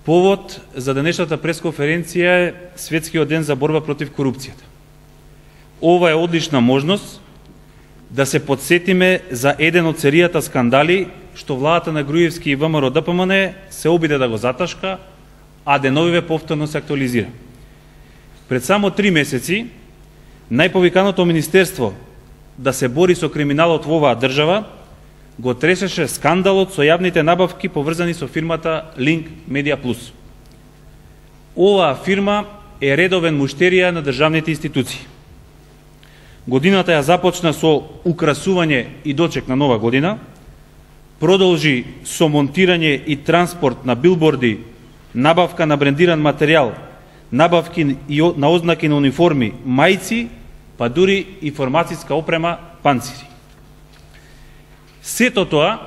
Повод за денешната пресконференција е Светскиот ден за борба против корупцијата. Ова е одлична можност да се подсетиме за еден од серијата скандали што владата на Груевски и ВМРО ДПМН се обиде да го заташка, а деновиве повторно се актуализира. Пред само 3 месеци, најповиканото министерство да се бори со криминалот во оваа држава го тресеше скандалот со јавните набавки поврзани со фирмата Link Media Plus. Оваа фирма е редовен муштерија на државните институции. Годината ја започна со украсување и дочек на нова година, продолжи со монтирање и транспорт на билборди, набавка на брендиран материјал, набавки на ознаки на униформи, мајци, па дури информацијска опрема, панцири. Сето тоа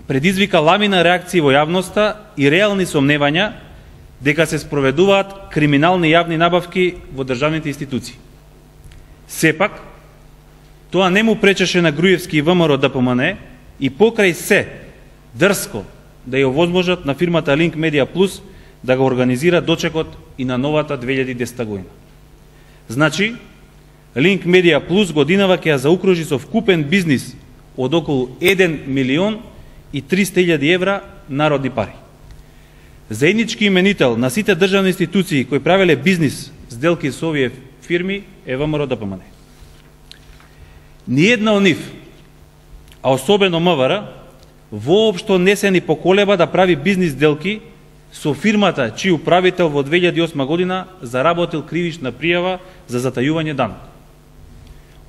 предизвика ламина реакции во јавноста и реални сомневања дека се спроведуваат криминални јавни набавки во државните институции. Сепак, тоа не му пречеше на Груевски и ВМРО ДПМН и покрај се дрско да ја овозможат на фирмата Link Media Plus да го организира дочекот и на новата 2010 година. Значи, Link Media Plus годинава ќе ја заукружи со вкупен бизнис од околу 1 милион и 300.000 евра народни пари. Заеднички именител на сите државни институции кои правеле бизнис сделки со овие фирми е ВМРО ДПМН. Ниедна од нив, а особено МВР, воопшто не се ни поколеба да прави бизнис сделки со фирмата чиј управител во 2008 година заработил кривична пријава за затајување данок.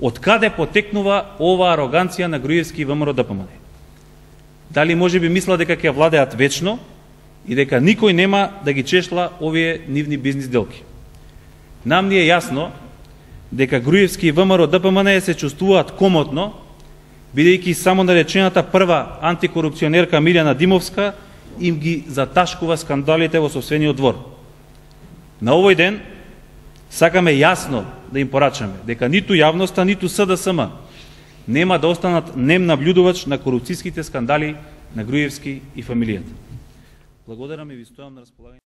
Од каде потекнува ова ароганција на Груевски и ВМРО ДПМН? Дали можеби мисла дека ќе владеат вечно и дека никој нема да ги чешла овие нивни бизнис делки? Нам ни е јасно дека Груевски и ВМРО ДПМН се чувствуваат комотно, бидејќи само наречената прва антикорупционерка Милјана Димовска им ги заташкува скандалите во собствениот двор. На овој ден сакаме јасно да им порачаме дека ниту јавноста, ниту СДСМ нема да останат нем наблюдувач на корупцијските скандали на Груевски и фамилијата. Благодарам и ви стојам на располагање.